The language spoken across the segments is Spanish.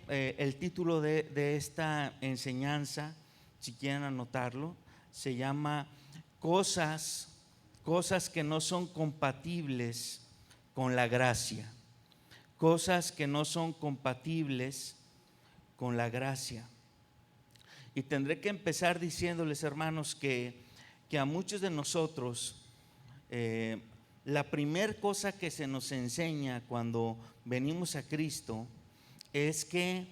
el título de esta enseñanza, si quieren anotarlo, se llama cosas que no son compatibles con la gracia. Cosas que no son compatibles con la gracia. Y tendré que empezar diciéndoles, hermanos, que a muchos de nosotros la primer cosa que se nos enseña cuando venimos a Cristo es que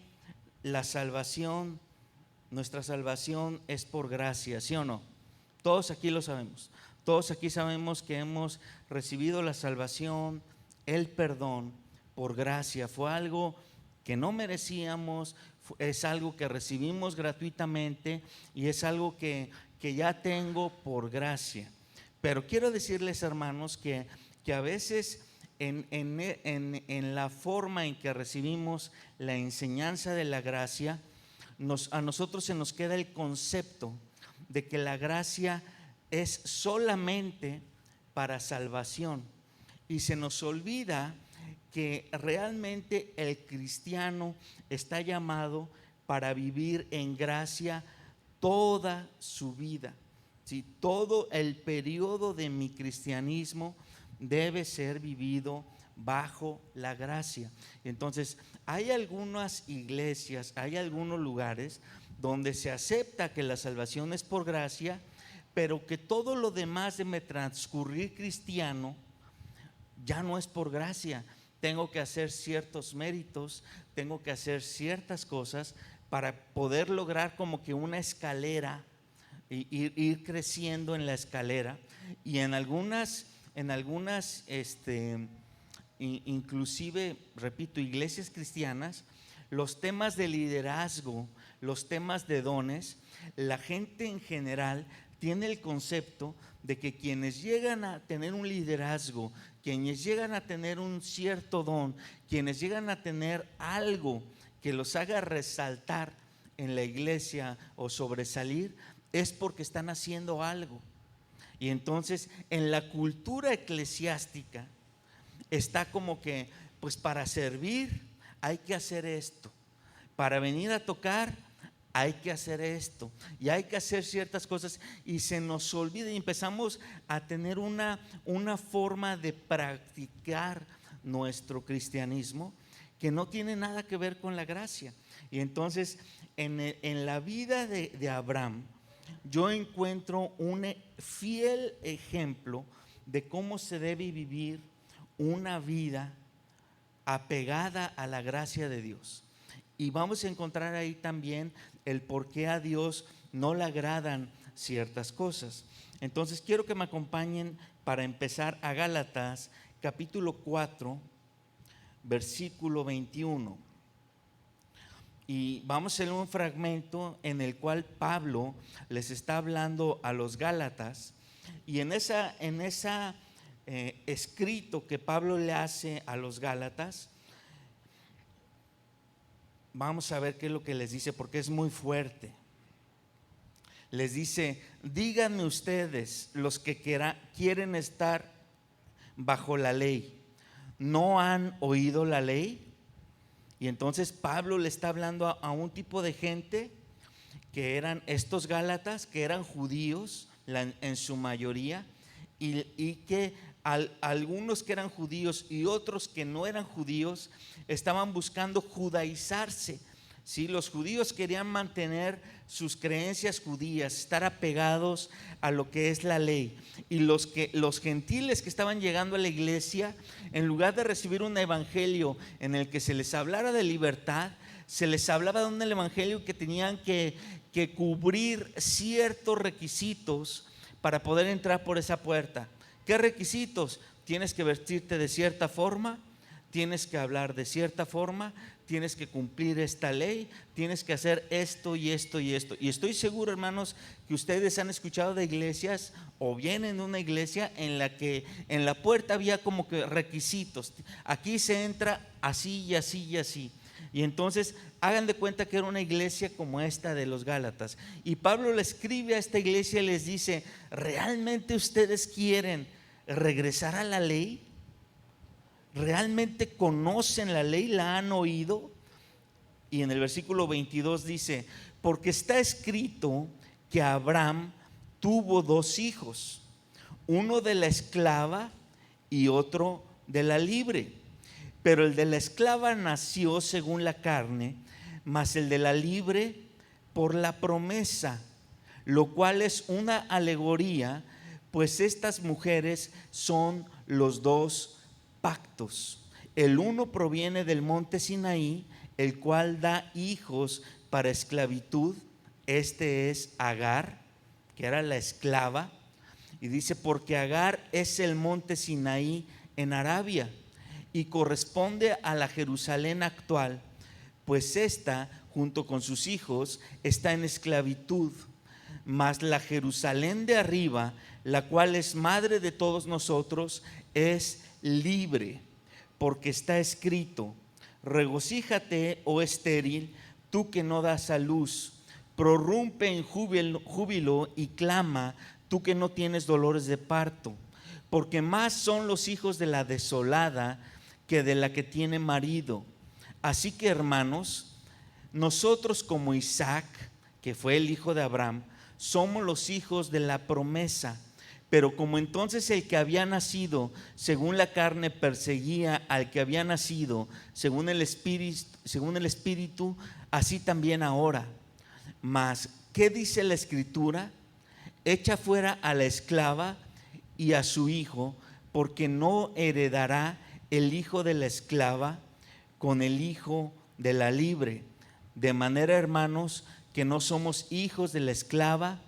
la salvación, nuestra salvación es por gracia, ¿sí o no? Todos aquí lo sabemos. Todos aquí sabemos que hemos recibido la salvación, el perdón por gracia. Fue algo que no merecíamos, es algo que recibimos gratuitamente y es algo que ya tengo por gracia. Pero quiero decirles, hermanos, que a veces en la forma en que recibimos la enseñanza de la gracia, a nosotros se nos queda el concepto de que la gracia es solamente para salvación y se nos olvida que realmente el cristiano está llamado para vivir en gracia toda su vida. ¿Sí? Todo el periodo de mi cristianismo debe ser vivido bajo la gracia. Entonces, hay algunas iglesias, hay algunos lugares donde se acepta que la salvación es por gracia, pero que todo lo demás de mi transcurrir cristiano ya no es por gracia. Tengo que hacer ciertos méritos, tengo que hacer ciertas cosas para poder lograr como que una escalera, ir creciendo en la escalera. Y en algunas inclusive, repito, iglesias cristianas, los temas de liderazgo, los temas de dones, la gente en general tiene el concepto de que quienes llegan a tener un liderazgo, quienes llegan a tener un cierto don, quienes llegan a tener algo que los haga resaltar en la iglesia o sobresalir, es porque están haciendo algo. Y entonces en la cultura eclesiástica está como que, pues para servir hay que hacer esto, para venir a tocar hay que hacer esto y hay que hacer ciertas cosas, y se nos olvida y empezamos a tener una forma de practicar nuestro cristianismo que no tiene nada que ver con la gracia. Y entonces en la vida de Abraham yo encuentro un fiel ejemplo de cómo se debe vivir una vida apegada a la gracia de Dios. Y vamos a encontrar ahí también el por qué a Dios no le agradan ciertas cosas. Entonces quiero que me acompañen para empezar a Gálatas capítulo 4, versículo 21. Y vamos a leer un fragmento en el cual Pablo les está hablando a los Gálatas, y en esa escrito que Pablo le hace a los Gálatas, vamos a ver qué es lo que les dice, porque es muy fuerte. Les dice: díganme ustedes, los que quieren estar bajo la ley, ¿no han oído la ley? Y entonces Pablo le está hablando a un tipo de gente que eran estos Gálatas, que eran judíos en su mayoría, y que algunos que eran judíos y otros que no eran judíos estaban buscando judaizarse. ¿Sí? Los judíos querían mantener sus creencias judías, estar apegados a lo que es la ley, y los gentiles que estaban llegando a la iglesia, en lugar de recibir un evangelio en el que se les hablara de libertad, se les hablaba de un evangelio que tenían que cubrir ciertos requisitos para poder entrar por esa puerta. ¿Qué requisitos? Tienes que vestirte de cierta forma, tienes que hablar de cierta forma, tienes que cumplir esta ley, tienes que hacer esto y esto y esto. Y estoy seguro, hermanos, que ustedes han escuchado de iglesias o vienen de una iglesia en la que en la puerta había como que requisitos. Aquí se entra así y así y así. Y entonces hagan de cuenta que era una iglesia como esta de los Gálatas. Y Pablo le escribe a esta iglesia y les dice: ¿realmente ustedes quieren regresar a la ley? ¿Realmente conocen la ley? ¿La han oído? y en el versículo 22 dice: porque está escrito que Abraham tuvo dos hijos, uno de la esclava y otro de la libre. Pero el de la esclava nació según la carne, mas el de la libre por la promesa, lo cual es una alegoría, pues estas mujeres son los dos pactos. El uno proviene del monte Sinaí, el cual da hijos para esclavitud. Este es Agar, que era la esclava. Y dice: porque Agar es el monte Sinaí en Arabia y corresponde a la Jerusalén actual, pues ésta, junto con sus hijos, está en esclavitud. Mas la Jerusalén de arriba, la cual es madre de todos nosotros, es libre, porque está escrito: regocíjate, oh estéril, tú que no das a luz, prorrumpe en júbilo y clama, tú que no tienes dolores de parto, porque más son los hijos de la desolada que de la que tiene marido. Así que, hermanos, nosotros como Isaac, que fue el hijo de Abraham, somos los hijos de la promesa. Pero como entonces el que había nacido según la carne perseguía al que había nacido según el Espíritu, así también ahora. Mas, ¿qué dice la Escritura? Echa fuera a la esclava y a su hijo, porque no heredará el hijo de la esclava con el hijo de la libre. De manera, hermanos, que no somos hijos de la esclava,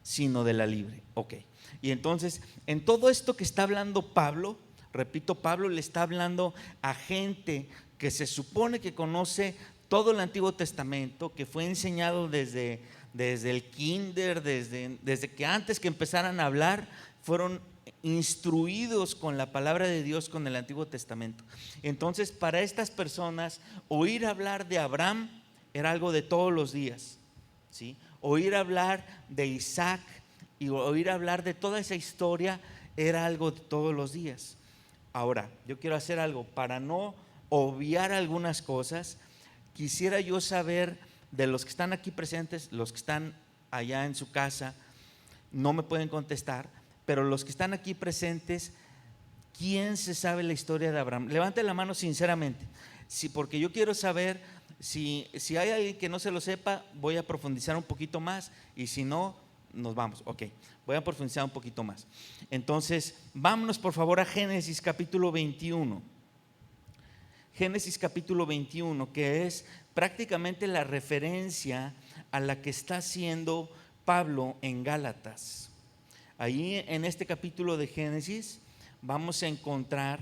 sino de la libre. Ok. Y entonces, en todo esto que está hablando Pablo, repito, Pablo le está hablando a gente que se supone que conoce todo el Antiguo Testamento, que fue enseñado desde el kinder, desde que antes que empezaran a hablar, fueron instruidos con la palabra de Dios, con el Antiguo Testamento. Entonces, para estas personas, oír hablar de Abraham era algo de todos los días, ¿sí? Oír hablar de Isaac y oír hablar de toda esa historia era algo de todos los días. Ahora, yo quiero hacer algo para no obviar algunas cosas. Quisiera yo saber de los que están aquí presentes, los que están allá en su casa, no me pueden contestar, pero los que están aquí presentes, ¿quién se sabe la historia de Abraham? Levante la mano sinceramente, sí, porque yo quiero saber si hay alguien que no se lo sepa, voy a profundizar un poquito más, y si no, nos vamos. Ok, voy a profundizar un poquito más. Entonces, vámonos por favor a Génesis capítulo 21. Génesis capítulo 21, que es prácticamente la referencia a la que está haciendo Pablo en Gálatas. Ahí en este capítulo de Génesis vamos a encontrar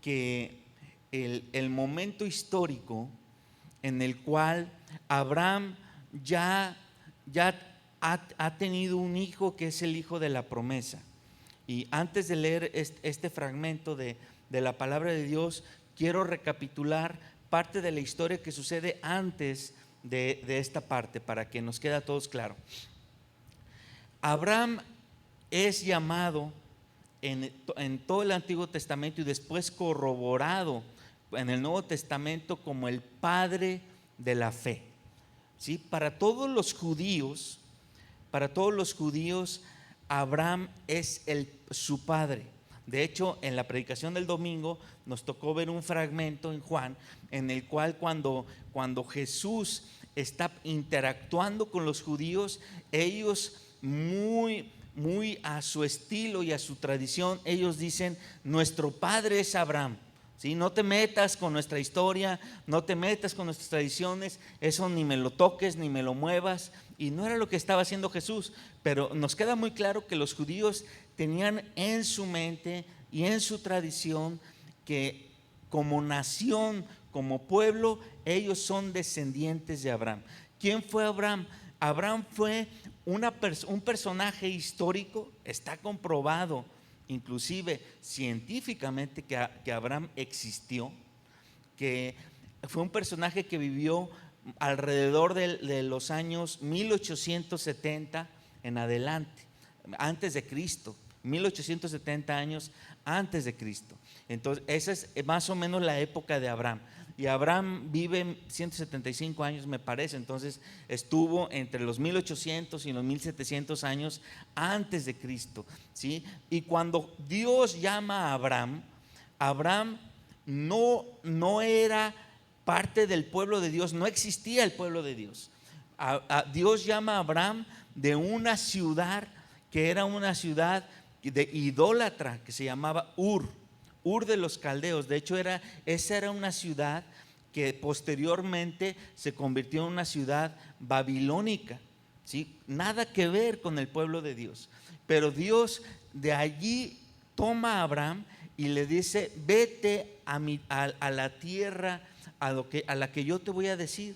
que el momento histórico en el cual Abraham ya ha tenido un hijo, que es el hijo de la promesa. Y antes de leer este fragmento de la palabra de Dios, quiero recapitular parte de la historia que sucede antes de esta parte, para que nos quede a todos claro. Abraham es llamado en todo el Antiguo Testamento y después corroborado en el Nuevo Testamento como el padre de la fe, ¿sí? Para todos los judíos, Abraham es su padre. De hecho, en la predicación del domingo nos tocó ver un fragmento en Juan, en el cual cuando Jesús está interactuando con los judíos, ellos muy a su estilo y a su tradición, ellos dicen: nuestro padre es Abraham. ¿Sí? No te metas con nuestra historia, no te metas con nuestras tradiciones, eso ni me lo toques, ni me lo muevas. Y no era lo que estaba haciendo Jesús, pero nos queda muy claro que los judíos tenían en su mente y en su tradición que como nación, como pueblo, ellos son descendientes de Abraham. ¿Quién fue Abraham? Abraham fue un personaje histórico, está comprobado inclusive científicamente que Abraham existió, que fue un personaje que vivió alrededor de los años 1870 en adelante, antes de Cristo, 1870 años antes de Cristo. Entonces esa es más o menos la época de Abraham. y Abraham vive 175 años, me parece. Entonces estuvo entre los 1800 y los 1700 años antes de Cristo, ¿sí? Y cuando Dios llama a Abraham, Abraham no era parte del pueblo de Dios, no existía el pueblo de Dios. Dios llama a Abraham de una ciudad que era una ciudad de idólatra que se llamaba Ur de los caldeos. De hecho esa era una ciudad que posteriormente se convirtió en una ciudad babilónica, ¿sí? Nada que ver con el pueblo de Dios. Pero Dios de allí toma a Abraham y le dice: vete a la tierra a la que yo te voy a decir.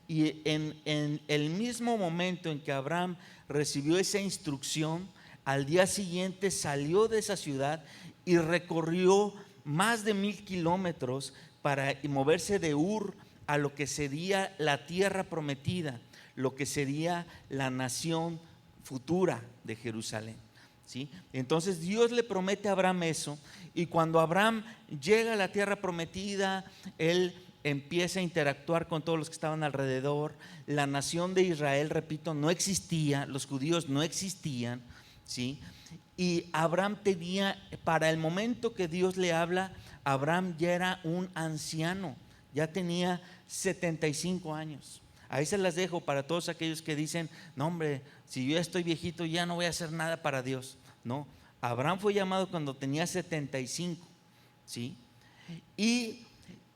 Y en el mismo momento en que Abraham recibió esa instrucción, al día siguiente salió de esa ciudad y recorrió más de 1000 kilómetros para moverse de Ur a lo que sería la tierra prometida, lo que sería la nación futura de Jerusalén, ¿sí? Entonces Dios le promete a Abraham eso, y cuando Abraham llega a la tierra prometida, él empieza a interactuar con todos los que estaban alrededor. La nación de Israel, repito, no existía, los judíos no existían, ¿sí? Y Abraham tenía, para el momento que Dios le habla, Abraham ya era un anciano, ya tenía 75 años. Ahí se las dejo para todos aquellos que dicen: no, hombre, si yo ya estoy viejito, ya no voy a hacer nada para Dios. No, Abraham fue llamado cuando tenía 75, ¿sí? Y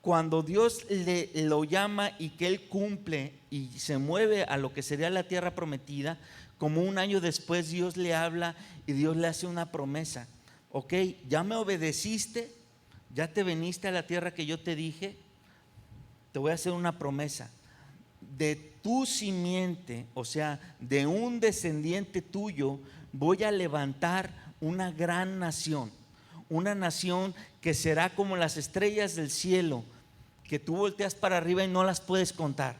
cuando Dios lo llama y que él cumple y se mueve a lo que sería la tierra prometida, como un año después Dios le habla y Dios le hace una promesa: ok, ya me obedeciste, ya te viniste a la tierra que yo te dije, te voy a hacer una promesa. De tu simiente, o sea, de un descendiente tuyo, voy a levantar una gran nación, una nación que será como las estrellas del cielo, que tú volteas para arriba y no las puedes contar,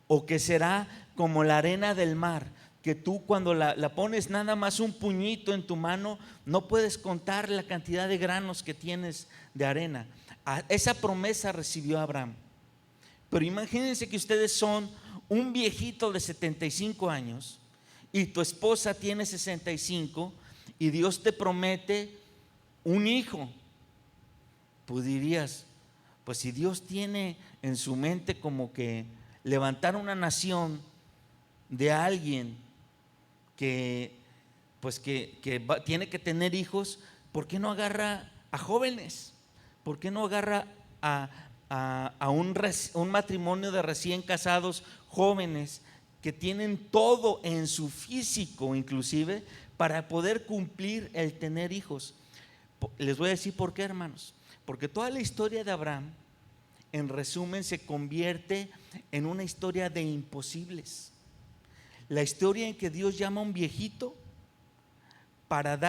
o que será como la arena del mar, que tú cuando la pones nada más un puñito en tu mano, no puedes contar la cantidad de granos que tienes de arena. Esa promesa recibió Abraham. Pero imagínense que ustedes son un viejito de 75 años y tu esposa tiene 65 y Dios te promete un hijo. Pues dirías: pues si Dios tiene en su mente como que levantar una nación de alguien que pues tiene que tener hijos, ¿por qué no agarra a jóvenes? ¿Por qué no agarra a un matrimonio de recién casados jóvenes que tienen todo en su físico, inclusive, para poder cumplir el tener hijos? Les voy a decir por qué, hermanos. Porque toda la historia de Abraham, en resumen, se convierte en una historia de imposibles. La historia en que Dios llama a un viejito para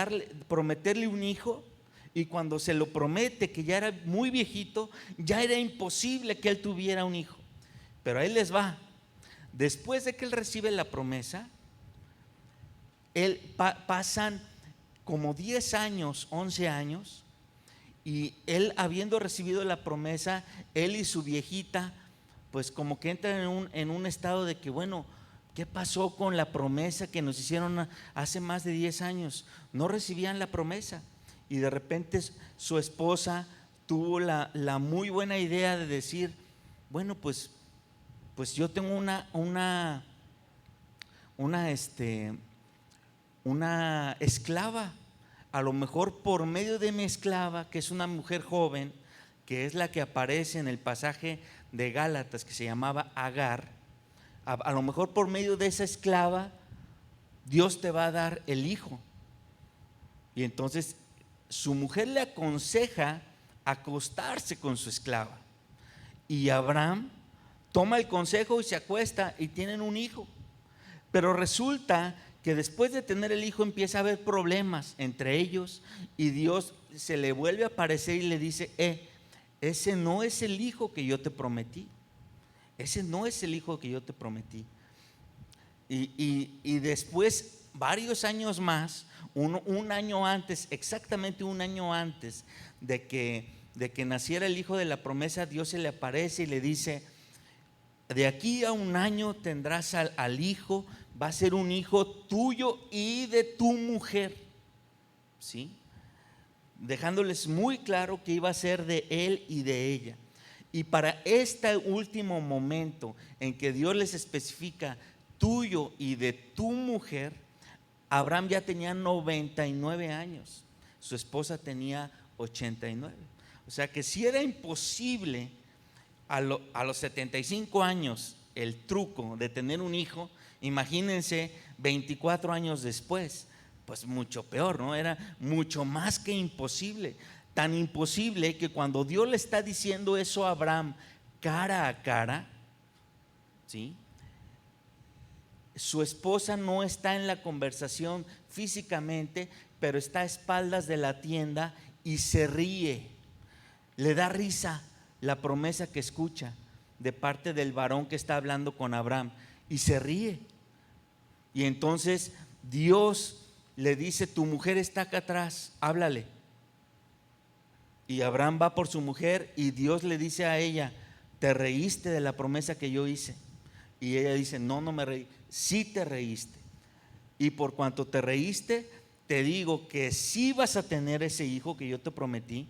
prometerle un hijo, y cuando se lo promete, que ya era muy viejito, ya era imposible que él tuviera un hijo. Pero ahí les va: después de que él recibe la promesa, pasan como 10 años, 11 años, y él, habiendo recibido la promesa, él y su viejita pues como que entran en un estado de que, bueno, ¿qué pasó con la promesa que nos hicieron hace más de 10 años? No recibían la promesa. Y de repente su esposa tuvo la muy buena idea de decir: bueno, pues yo tengo una esclava. A lo mejor por medio de mi esclava, que es una mujer joven, que es la que aparece en el pasaje de Gálatas, que se llamaba Agar, a lo mejor por medio de esa esclava Dios te va a dar el hijo. Y entonces su mujer le aconseja acostarse con su esclava, y Abraham toma el consejo y se acuesta y tienen un hijo. Pero resulta que después de tener el hijo empieza a haber problemas entre ellos, y Dios se le vuelve a aparecer y le dice: ese no es el hijo que yo te prometí, ese no es el hijo que yo te prometí. Y después, varios años más, un año antes, exactamente un año antes de que de que naciera el hijo de la promesa, Dios se le aparece y le dice: de aquí a un año tendrás al hijo, va a ser un hijo tuyo y de tu mujer, ¿sí? Dejándoles muy claro que iba a ser de él y de ella. Y para este último momento en que Dios les especifica tuyo y de tu mujer, Abraham ya tenía 99 años, su esposa tenía 89. O sea que si era imposible a los 75 años el truco de tener un hijo, imagínense 24 años después, pues mucho peor, ¿no? Era mucho más que imposible. Tan imposible que cuando Dios le está diciendo eso a Abraham cara a cara, ¿sí?, su esposa no está en la conversación físicamente, pero está a espaldas de la tienda y se ríe. Le da risa la promesa que escucha de parte del varón que está hablando con Abraham y se ríe. Y entonces Dios le dice: tu mujer está acá atrás, háblale. Y Abraham va por su mujer y Dios le dice a ella: ¿te reíste de la promesa que yo hice? Y ella dice: no, no me reí. Sí te reíste, y por cuanto te reíste, te digo que sí vas a tener ese hijo que yo te prometí,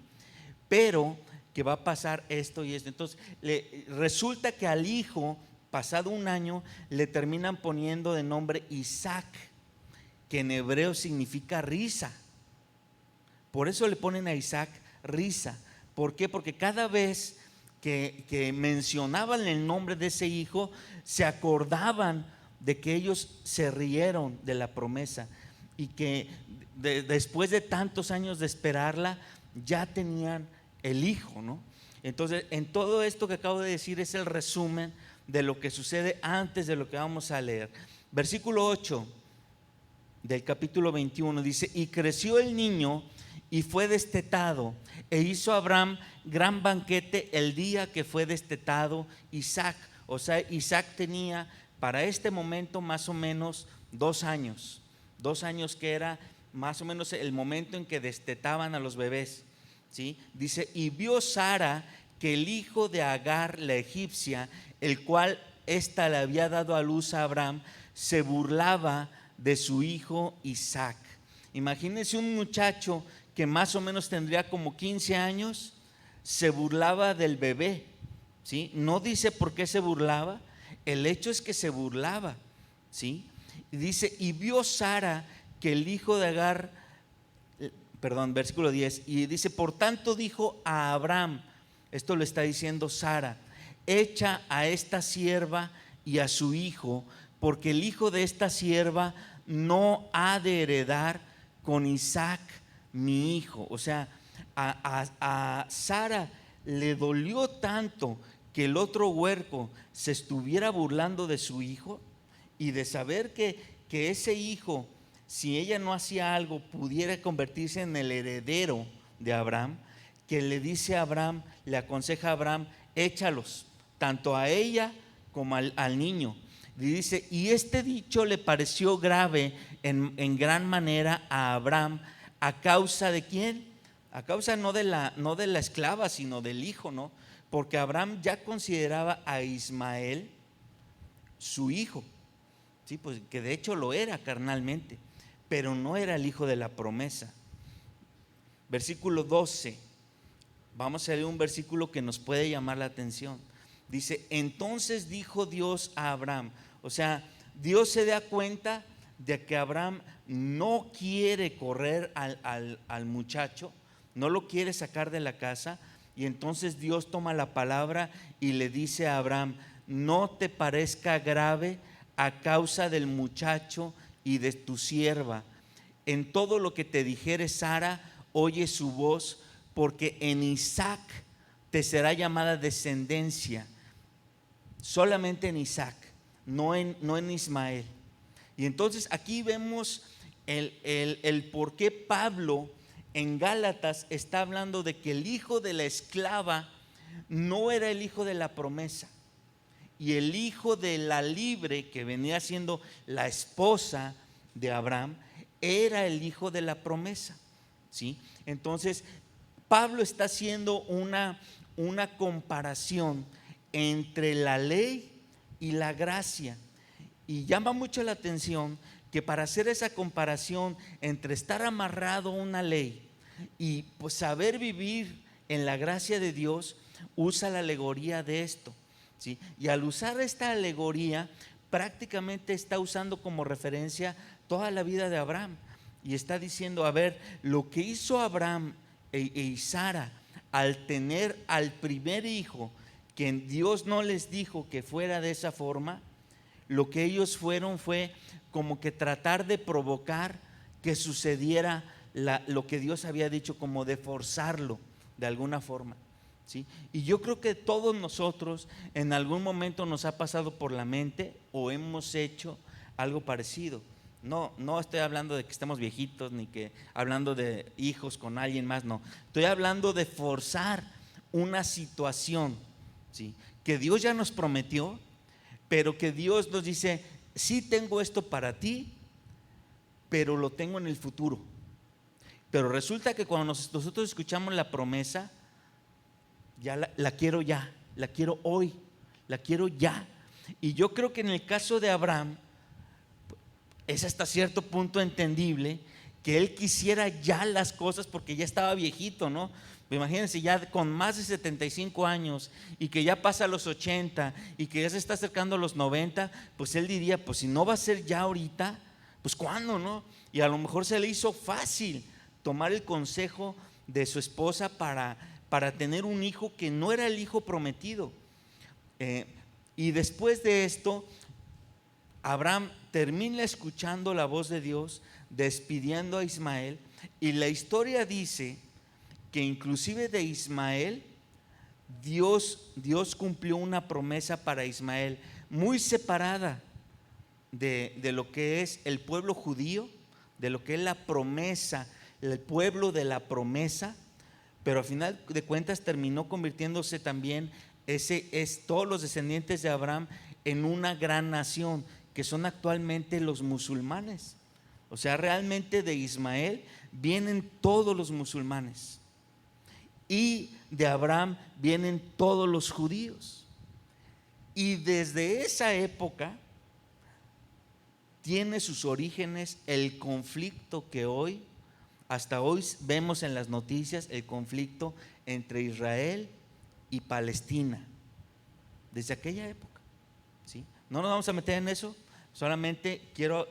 pero que va a pasar esto y esto. Entonces resulta que al hijo, pasado un año, le terminan poniendo de nombre Isaac, que en hebreo significa risa. Por eso le ponen a Isaac risa. ¿Por qué? Porque cada vez que mencionaban el nombre de ese hijo, se acordaban de que ellos se rieron de la promesa y que después de tantos años de esperarla, ya tenían el hijo, ¿no? Entonces, en todo esto que acabo de decir es el resumen de lo que sucede antes de lo que vamos a leer. Versículo 8 del capítulo 21 dice: y creció el niño y fue destetado, e hizo Abraham gran banquete el día que fue destetado Isaac. O sea, Isaac tenía para este momento más o menos 2 años, que era más o menos el momento en que destetaban a los bebés, ¿sí? Dice: y vio Sara que el hijo de Agar la egipcia, el cual ésta le había dado a luz a Abraham, se burlaba de su hijo Isaac. Imagínense un muchacho que más o menos tendría como 15 años, se burlaba del bebé, ¿sí? No dice por qué se burlaba, el hecho es que se burlaba, ¿sí? Y dice: y vio Sara que el hijo de Agar, versículo 10, y dice: por tanto dijo a Abraham, esto lo está diciendo Sara: echa a esta sierva y a su hijo, porque el hijo de esta sierva no ha de heredar con Isaac mi hijo. O sea, a Sara le dolió tanto que el otro huerco se estuviera burlando de su hijo, y de saber que ese hijo, si ella no hacía algo, pudiera convertirse en el heredero de Abraham, que le dice a Abraham, le aconseja a Abraham: échalos, tanto a ella como al niño. Y dice: y este dicho le pareció grave en gran manera a Abraham. ¿A causa de quién? A causa no de la esclava, sino del hijo, ¿no? Porque Abraham ya consideraba a Ismael su hijo, sí, pues que de hecho lo era carnalmente, pero no era el hijo de la promesa. Versículo 12, vamos a leer un versículo que nos puede llamar la atención. Dice: entonces dijo Dios a Abraham. O sea, Dios se da cuenta de que Abraham no quiere correr al muchacho, no lo quiere sacar de la casa, y entonces Dios toma la palabra y le dice a Abraham: no te parezca grave a causa del muchacho y de tu sierva. En todo lo que te dijere Sara, oye su voz, porque en Isaac te será llamada descendencia. Solamente en Isaac, no en Ismael. Y entonces aquí vemos el por qué Pablo en Gálatas está hablando de que el hijo de la esclava no era el hijo de la promesa, y el hijo de la libre, que venía siendo la esposa de Abraham, era el hijo de la promesa, ¿sí? Entonces Pablo está haciendo una comparación entre la ley y la gracia. Y llama mucho la atención que para hacer esa comparación entre estar amarrado a una ley y pues saber vivir en la gracia de Dios, usa la alegoría de esto, ¿sí? Y al usar esta alegoría, prácticamente está usando como referencia toda la vida de Abraham. Y está diciendo, a ver, lo que hizo Abraham y Sara al tener al primer hijo, que Dios no les dijo que fuera de esa forma, lo que ellos fueron fue como que tratar de provocar que sucediera lo que Dios había dicho, como de forzarlo de alguna forma, ¿sí? Y yo creo que todos nosotros en algún momento nos ha pasado por la mente o hemos hecho algo parecido. No estoy hablando de que estemos viejitos, ni que hablando de hijos con alguien más, no. Estoy hablando de forzar una situación, ¿sí? Que Dios ya nos prometió, pero que Dios nos dice, sí tengo esto para ti, pero lo tengo en el futuro. Pero resulta que cuando nosotros escuchamos la promesa, ya la quiero ya, la quiero hoy, la quiero ya. Y yo creo que en el caso de Abraham, es hasta cierto punto entendible que él quisiera ya las cosas porque ya estaba viejito, ¿no? Imagínense, ya con más de 75 años y que ya pasa a los 80 y que ya se está acercando a los 90, pues él diría, pues si no va a ser ya ahorita, pues ¿cuándo, no? Y a lo mejor se le hizo fácil tomar el consejo de su esposa para tener un hijo que no era el hijo prometido. Y después de esto, Abraham termina escuchando la voz de Dios, despidiendo a Ismael, y la historia dice que inclusive de Ismael, Dios cumplió una promesa para Ismael muy separada de lo que es el pueblo judío, de lo que es la promesa, el pueblo de la promesa, pero al final de cuentas terminó convirtiéndose también todos los descendientes de Abraham en una gran nación, que son actualmente los musulmanes. O sea, realmente de Ismael vienen todos los musulmanes y de Abraham vienen todos los judíos. Y desde esa época tiene sus orígenes el conflicto que hasta hoy vemos en las noticias, el conflicto entre Israel y Palestina, desde aquella época, ¿sí? No nos vamos a meter en eso, solamente quiero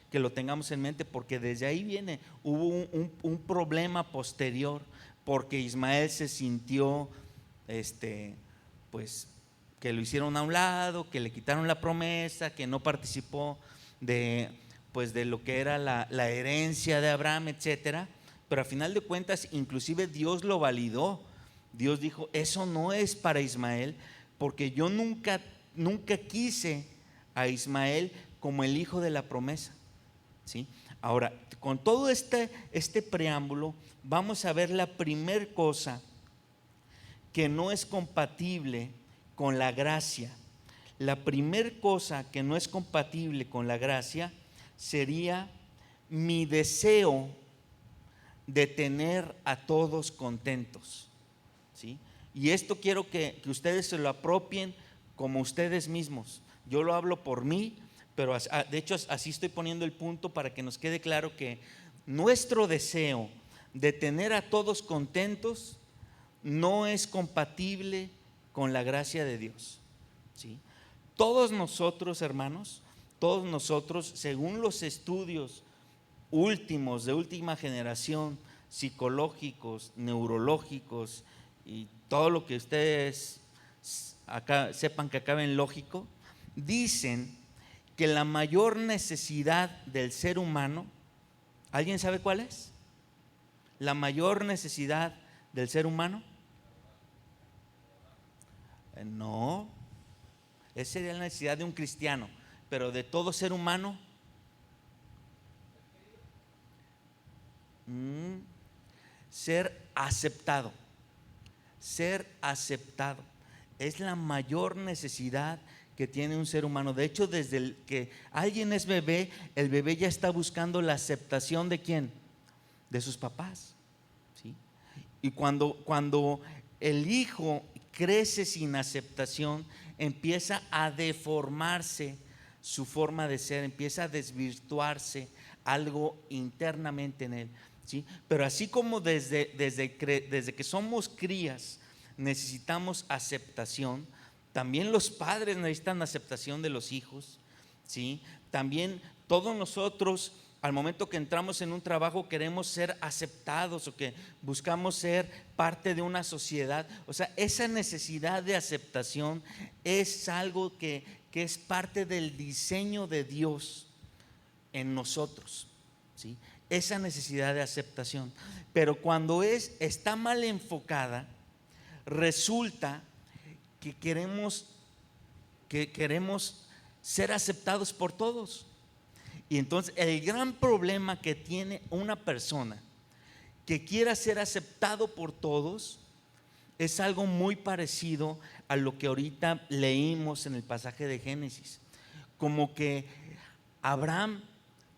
que lo tengamos en mente, porque desde ahí hubo un problema posterior, porque Ismael se sintió, pues que lo hicieron a un lado, que le quitaron la promesa, que no participó de lo que era la herencia de Abraham, etcétera. Pero a final de cuentas, inclusive Dios lo validó. Dios dijo, eso no es para Ismael, porque yo nunca quise a Ismael como el hijo de la promesa, ¿sí? Ahora, con todo este preámbulo, vamos a ver la primer cosa que no es compatible con la gracia. La primer cosa que no es compatible con la gracia sería mi deseo de tener a todos contentos, ¿sí? Y esto quiero que ustedes se lo apropien como ustedes mismos. Yo lo hablo por mí, pero de hecho así estoy poniendo el punto para que nos quede claro que nuestro deseo de tener a todos contentos no es compatible con la gracia de Dios, ¿sí? Todos nosotros, hermanos, todos nosotros, según los estudios últimos, de última generación, psicológicos, neurológicos y todo lo que ustedes acá sepan que acabe en lógico, dicen que la mayor necesidad del ser humano, ¿alguien sabe cuál es? La mayor necesidad del ser humano. No, esa sería la necesidad de un cristiano, pero de todo ser humano, ser aceptado. Ser aceptado es la mayor necesidad que tiene un ser humano. De hecho, desde el que alguien es bebé, el bebé ya está buscando la aceptación ¿de quién? De sus papás, ¿sí? Y cuando el hijo crece sin aceptación, empieza a deformarse su forma de ser, empieza a desvirtuarse algo internamente en él, ¿sí? Pero así como desde que somos crías necesitamos aceptación, también los padres necesitan aceptación de los hijos, ¿sí? También todos nosotros, al momento que entramos en un trabajo, queremos ser aceptados o que buscamos ser parte de una sociedad. O sea, esa necesidad de aceptación es algo que es parte del diseño de Dios en nosotros, ¿sí? Esa necesidad de aceptación. Pero cuando está mal enfocada, resulta que queremos ser aceptados por todos. Y entonces el gran problema que tiene una persona que quiera ser aceptado por todos es algo muy parecido a lo que ahorita leímos en el pasaje de Génesis. Como que Abraham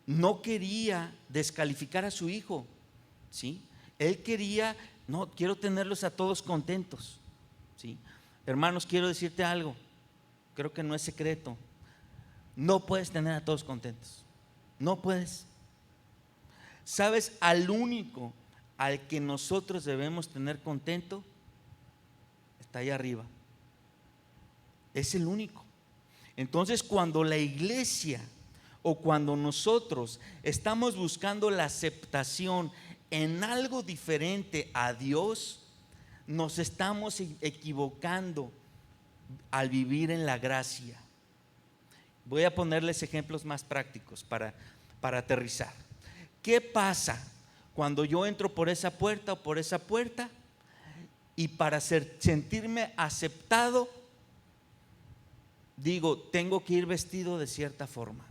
no quería descalificar a su hijo, ¿sí? Él quería, no, quiero tenerlos a todos contentos, ¿sí? Hermanos, quiero decirte algo, creo que no es secreto. No puedes tener a todos contentos. No puedes. ¿Sabes? Al único al que nosotros debemos tener contento está ahí arriba. Es el único. Entonces, cuando la iglesia o cuando nosotros estamos buscando la aceptación en algo diferente a Dios, nos estamos equivocando al vivir en la gracia. Voy a ponerles ejemplos más prácticos para aterrizar. ¿Qué pasa cuando yo entro por esa puerta o por esa puerta y para sentirme aceptado digo, tengo que ir vestido de cierta forma,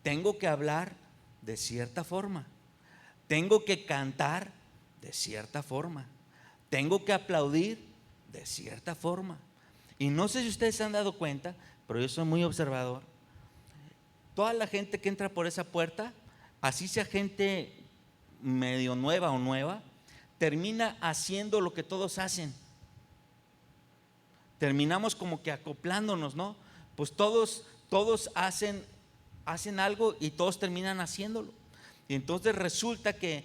tengo que hablar de cierta forma, tengo que cantar de cierta forma, tengo que aplaudir de cierta forma? Y no sé si ustedes se han dado cuenta, pero yo soy muy observador. Toda la gente que entra por esa puerta, así sea gente medio nueva o nueva, termina haciendo lo que todos hacen. Terminamos como que acoplándonos, ¿no? Pues todos hacen algo y todos terminan haciéndolo. Y entonces resulta que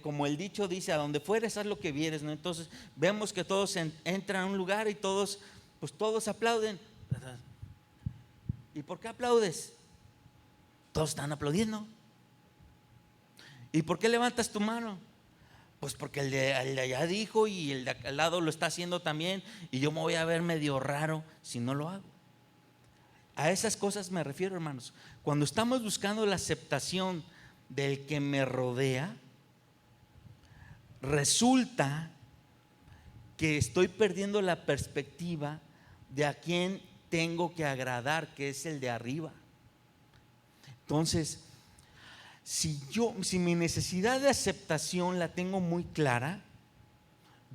como el dicho dice, a donde fueres haz lo que vieres, ¿no? Entonces vemos que todos entran a un lugar y todos aplauden. ¿Y por qué aplaudes? Todos están aplaudiendo. ¿Y por qué levantas tu mano? Pues porque el de allá dijo y el de al lado lo está haciendo también, y yo me voy a ver medio raro si no lo hago. A esas cosas me refiero, hermanos. Cuando estamos buscando la aceptación del que me rodea, resulta que estoy perdiendo la perspectiva de a quién tengo que agradar, que es el de arriba. Entonces, si mi necesidad de aceptación la tengo muy clara,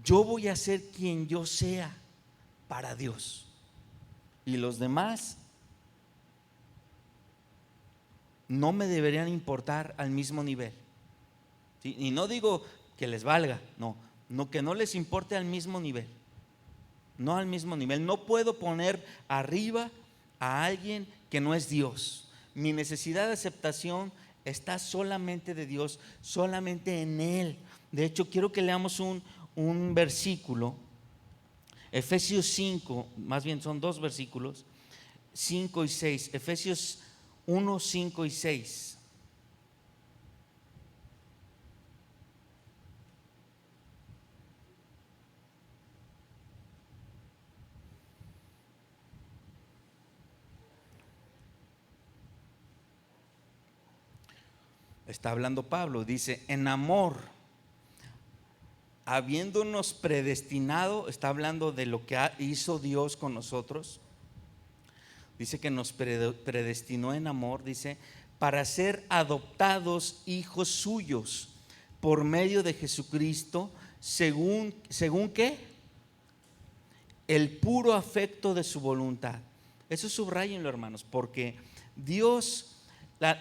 yo voy a ser quien yo sea para Dios, y los demás no me deberían importar al mismo nivel, ¿sí? Y no digo que les valga, no, que no les importe al mismo nivel. No al mismo nivel. No puedo poner arriba a alguien que no es Dios. Mi necesidad de aceptación está solamente de Dios, solamente en Él. De hecho, quiero que leamos un versículo, Efesios 5, más bien son dos versículos, 5 y 6, Efesios 1, 5 y 6. Está hablando Pablo, dice, en amor, habiéndonos predestinado, está hablando de lo que hizo Dios con nosotros. Dice que nos predestinó en amor, dice, para ser adoptados hijos suyos por medio de Jesucristo, según ¿qué? El puro afecto de su voluntad. Eso subrayenlo, hermanos, porque Dios,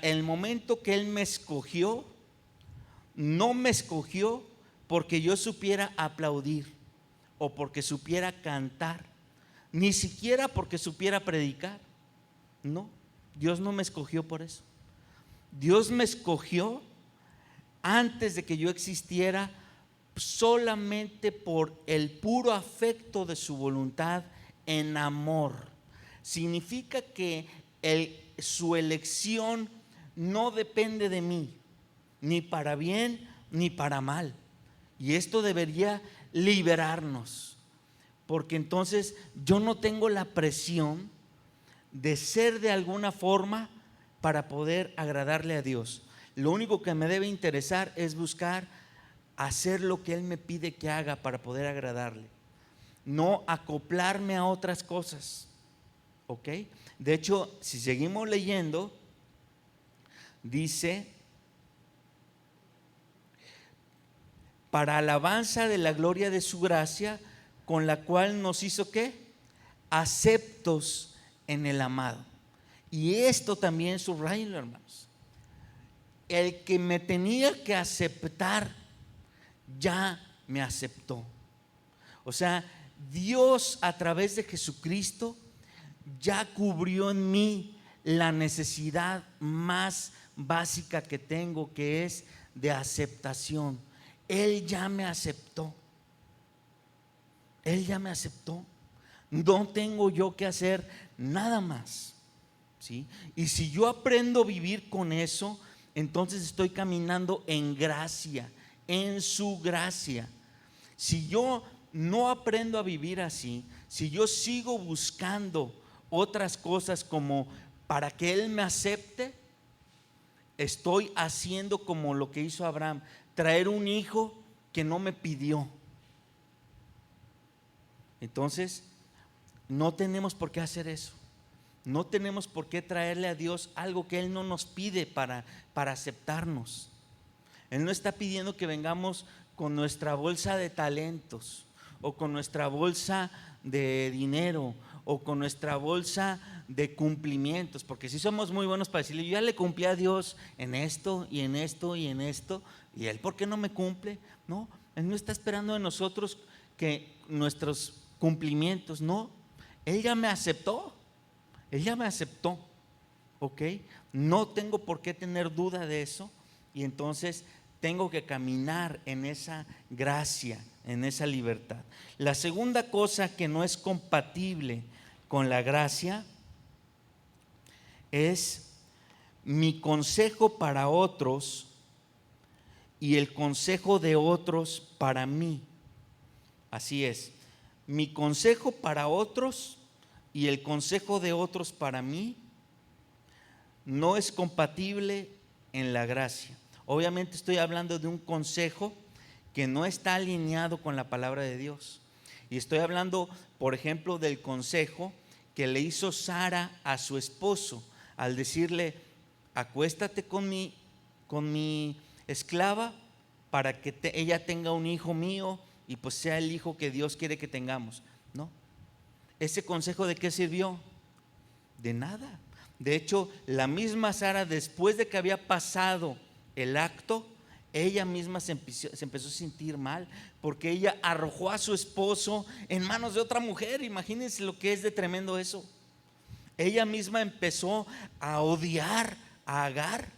el momento que Él me escogió, no me escogió porque yo supiera aplaudir o porque supiera cantar, ni siquiera porque supiera predicar. No, Dios no me escogió por eso. Dios me escogió antes de que yo existiera solamente por el puro afecto de su voluntad en amor. Significa que su elección no depende de mí, ni para bien ni para mal. Y esto debería liberarnos, porque entonces yo no tengo la presión de ser de alguna forma para poder agradarle a Dios. Lo único que me debe interesar es buscar hacer lo que Él me pide que haga para poder agradarle, no acoplarme a otras cosas. ¿Ok? De hecho, si seguimos leyendo, dice: para alabanza de la gloria de su gracia, con la cual nos hizo ¿qué? Aceptos en el amado. Y esto también subrayenlo, hermanos. El que me tenía que aceptar ya me aceptó. O sea, Dios a través de Jesucristo ya cubrió en mí la necesidad más básica que tengo, que es de aceptación. Él ya me aceptó. Él ya me aceptó. No tengo yo que hacer nada más, ¿sí? Y si yo aprendo a vivir con eso, entonces estoy caminando en gracia, en su gracia. Si yo no aprendo a vivir así, si yo sigo buscando otras cosas como para que Él me acepte, estoy haciendo como lo que hizo Abraham, traer un hijo que no me pidió. Entonces, no tenemos por qué hacer eso. No tenemos por qué traerle a Dios algo que Él no nos pide para aceptarnos. Él no está pidiendo que vengamos con nuestra bolsa de talentos, o con nuestra bolsa de dinero, o con nuestra bolsa de cumplimientos, porque si somos muy buenos para decirle: yo ya le cumplí a Dios en esto y en esto y en esto, y Él ¿por qué no me cumple? No, Él no está esperando de nosotros que nuestros cumplimientos, no, Él ya me aceptó. Él ya me aceptó, ¿ok? No tengo por qué tener duda de eso, y entonces tengo que caminar en esa gracia, en esa libertad. La segunda cosa que no es compatible con la gracia es mi consejo para otros y el consejo de otros para mí. Así es, mi consejo para otros y el consejo de otros para mí no es compatible en la gracia. Obviamente estoy hablando de un consejo que no está alineado con la palabra de Dios. Y estoy hablando, por ejemplo, del consejo que le hizo Sara a su esposo al decirle: acuéstate con mi esclava para que ella tenga un hijo mío y pues sea el hijo que Dios quiere que tengamos. ¿No? ¿Ese consejo de qué sirvió? De nada. De hecho, la misma Sara, después de que había pasado el acto, ella misma se empezó a sentir mal, porque ella arrojó a su esposo en manos de otra mujer. Imagínense lo que es de tremendo eso. Ella misma empezó a odiar a Agar,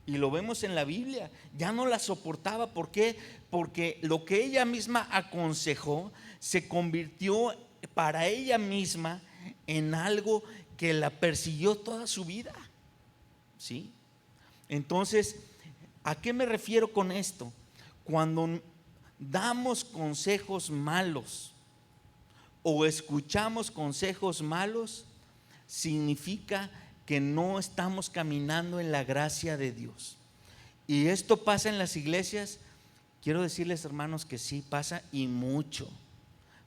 y lo vemos en la Biblia. Ya no la soportaba. ¿Por qué? Porque lo que ella misma aconsejó se convirtió para ella misma en algo que la persiguió toda su vida, ¿sí? Entonces, ¿a qué me refiero con esto? Cuando damos consejos malos o escuchamos consejos malos, significa que no estamos caminando en la gracia de Dios. Y esto pasa en las iglesias. Quiero decirles, hermanos, que sí pasa, y mucho.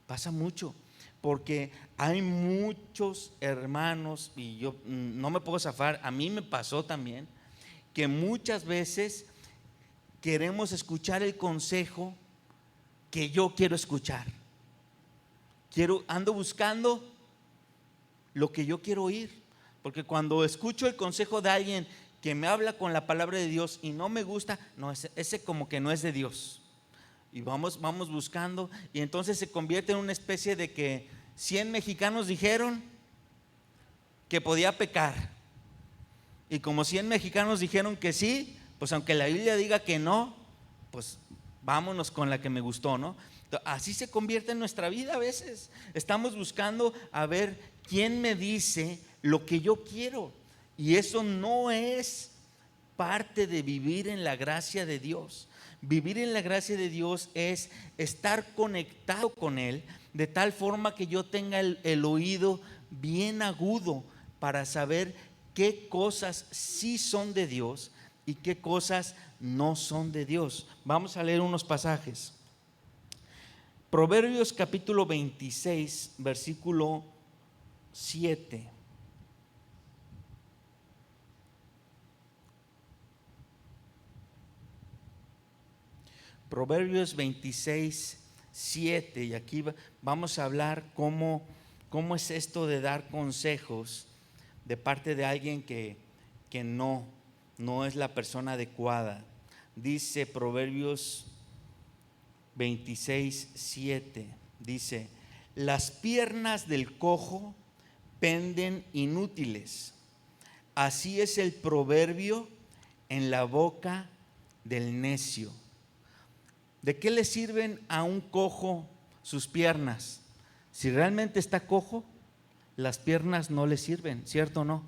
Pasa mucho, porque hay muchos hermanos, y yo no me puedo zafar, a mí me pasó también, que muchas veces queremos escuchar el consejo que yo quiero escuchar. Ando buscando lo que yo quiero oír, porque cuando escucho el consejo de alguien que me habla con la palabra de Dios y no me gusta, no, ese como que no es de Dios. y vamos buscando, y entonces se convierte en una especie de que 100 mexicanos dijeron que podía pecar, y como 100 mexicanos dijeron que sí, pues aunque la Biblia diga que no, pues vámonos con la que me gustó, ¿no? Así se convierte en nuestra vida a veces. Estamos buscando a ver quién me dice lo que yo quiero, y eso no es parte de vivir en la gracia de Dios. Vivir en la gracia de Dios es estar conectado con Él de tal forma que yo tenga el oído bien agudo para saber qué cosas sí son de Dios y qué cosas no son de Dios. Vamos a leer unos pasajes. Proverbios capítulo 26, versículo 7. Proverbios 26, 7. Y aquí vamos a hablar cómo es esto de dar consejos de parte de alguien que no es la persona adecuada. Dice Proverbios 26, 7. Dice: las piernas del cojo penden inútiles, así es el proverbio en la boca del necio. ¿De qué le sirven a un cojo sus piernas? Si realmente está cojo, las piernas no le sirven, ¿cierto o no?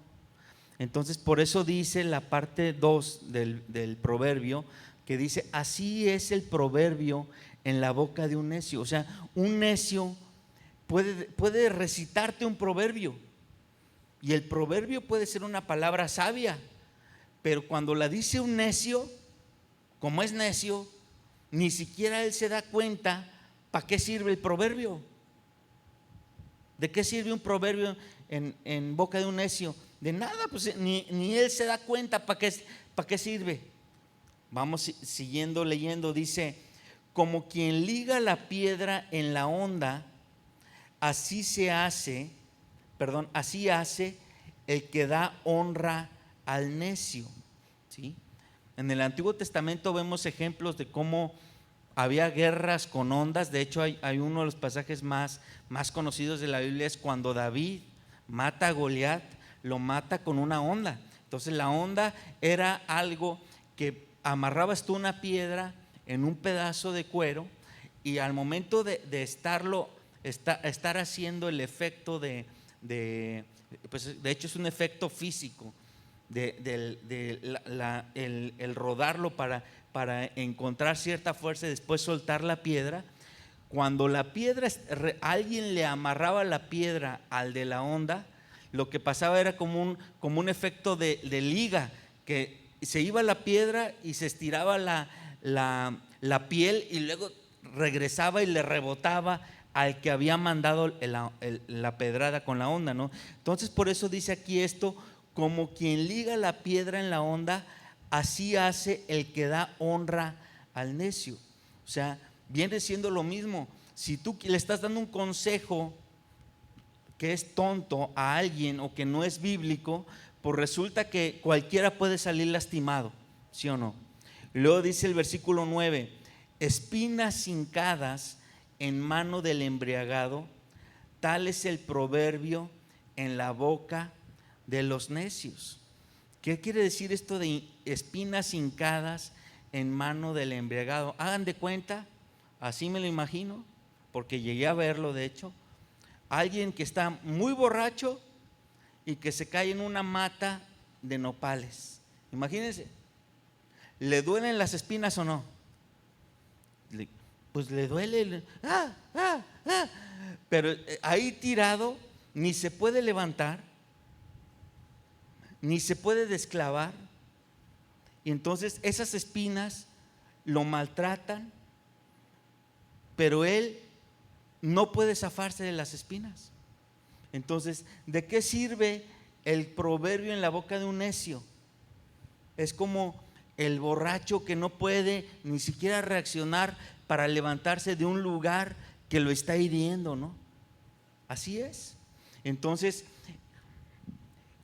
Entonces, por eso dice la parte 2 del proverbio, que dice: así es el proverbio en la boca de un necio. O sea, un necio puede recitarte un proverbio, y el proverbio puede ser una palabra sabia, pero cuando la dice un necio, como es necio, ni siquiera él se da cuenta para qué sirve el proverbio. ¿De qué sirve un proverbio en boca de un necio? De nada, pues ni él se da cuenta para qué sirve. Vamos siguiendo leyendo. Dice: como quien liga la piedra en la honda, así hace el que da honra al necio. ¿Sí? En el Antiguo Testamento vemos ejemplos de cómo había guerras con ondas. De hecho, hay uno de los pasajes más conocidos de la Biblia, es cuando David mata a Goliat, lo mata con una honda. Entonces la honda era algo que amarrabas tú una piedra en un pedazo de cuero, y al momento de estar haciendo el efecto pues de hecho es un efecto físico, el rodarlo para encontrar cierta fuerza y después soltar la piedra. Cuando la piedra, alguien le amarraba la piedra al de la onda, lo que pasaba era como un efecto de liga, que se iba la piedra y se estiraba la piel, y luego regresaba y le rebotaba al que había mandado la pedrada con la onda, ¿no? Entonces, por eso dice aquí esto: como quien liga la piedra en la honda, así hace el que da honra al necio. O sea, viene siendo lo mismo. Si tú le estás dando un consejo que es tonto a alguien o que no es bíblico, pues resulta que cualquiera puede salir lastimado, ¿sí o no? Luego dice el versículo 9: espinas hincadas en mano del embriagado, tal es el proverbio en la boca de los necios. ¿Qué quiere decir esto de espinas hincadas en mano del embriagado? Hagan de cuenta, así me lo imagino, porque llegué a verlo. De hecho, alguien que está muy borracho y que se cae en una mata de nopales. Imagínense, ¿le duelen las espinas o no? Pues le duele, pero ahí tirado, ni se puede levantar, ni se puede desclavar. Y entonces esas espinas lo maltratan, pero él no puede zafarse de las espinas. Entonces, ¿de qué sirve el proverbio en la boca de un necio? Es como el borracho que no puede ni siquiera reaccionar para levantarse de un lugar que lo está hiriendo, ¿no? Así es. Entonces,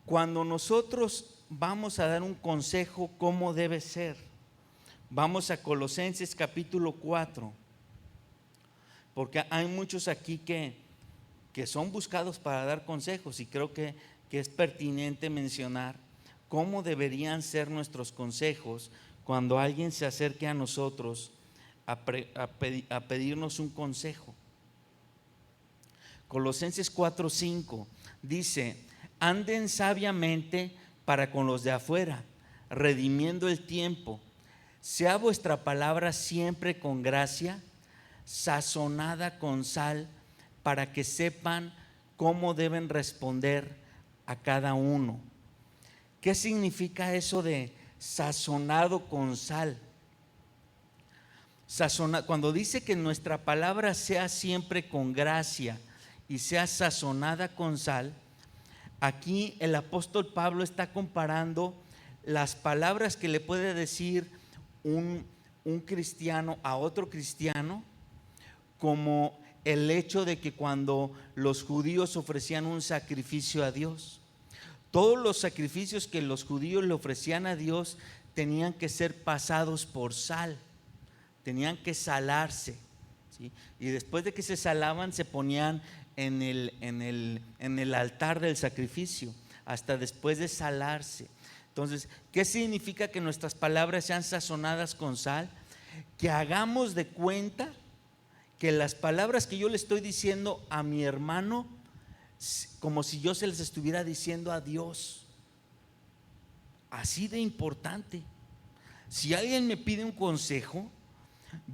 cuando nosotros vamos a dar un consejo, ¿cómo debe ser? Vamos a Colosenses capítulo 4. porque hay muchos aquí que son buscados para dar consejos, y creo que es pertinente mencionar cómo deberían ser nuestros consejos cuando alguien se acerque a nosotros a pedirnos un consejo. Colosenses 4:5 dice: anden sabiamente para con los de afuera, redimiendo el tiempo. Sea vuestra palabra siempre con gracia, sazonada con sal, para que sepan cómo deben responder a cada uno. ¿Qué significa eso de sazonado con sal? Cuando dice que nuestra palabra sea siempre con gracia y sea sazonada con sal, aquí el apóstol Pablo está comparando las palabras que le puede decir un cristiano a otro cristiano, como el hecho de que cuando los judíos ofrecían un sacrificio a Dios, todos los sacrificios que los judíos le ofrecían a Dios tenían que ser pasados por sal, tenían que salarse, ¿sí? Y después de que se salaban, se ponían en el altar del sacrificio, hasta después de salarse. Entonces, ¿qué significa que nuestras palabras sean sazonadas con sal? Que hagamos de cuenta que las palabras que yo le estoy diciendo a mi hermano, como si yo se les estuviera diciendo a Dios. Así de importante. Si alguien me pide un consejo,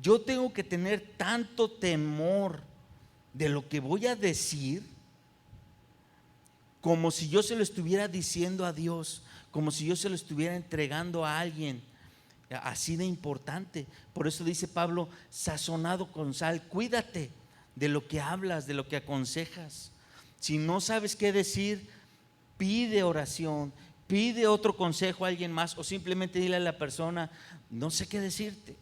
yo tengo que tener tanto temor de lo que voy a decir, como si yo se lo estuviera diciendo a Dios, como si yo se lo estuviera entregando a alguien. Así de importante. Por eso dice Pablo, sazonado con sal. Cuídate de lo que hablas, de lo que aconsejas. Si no sabes qué decir, pide oración, pide otro consejo a alguien más, o simplemente dile a la persona: no sé qué decirte.